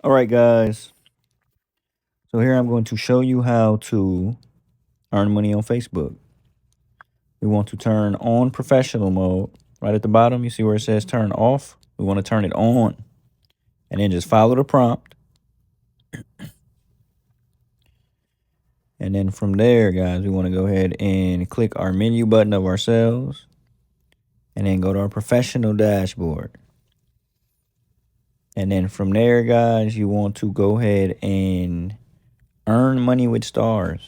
All right, guys. So here I'm going to show you how to earn money on Facebook. We want to turn on professional mode. Right at the bottom, you see where it says turn off? We want to turn it on. And then just follow the prompt. And then from there, guys, we want to go ahead and click our menu button of ourselves. And then go to our professional dashboard. And then from there, guys, you want to go ahead and earn money with stars.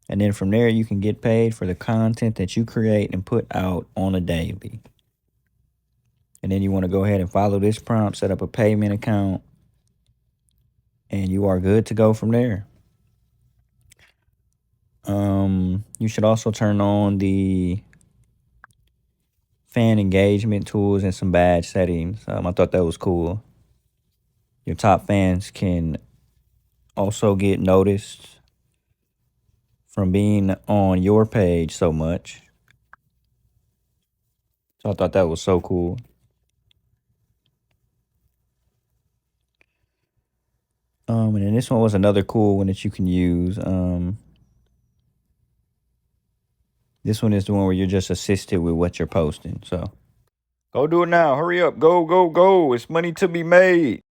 And then from there, you can get paid for the content that you create and put out on a daily. And then you want to go ahead and follow this prompt, set up a payment account, and you are good to go from there. You should also turn on the fan engagement tools and some badge settings. I thought that was cool. Your top fans can also get noticed from being on your page so much. So I thought that was so cool. And then this one was another cool one that you can use. This one is the one where you're just assisted with what you're posting. So go do it now. Hurry up. Go, go, go. It's money to be made.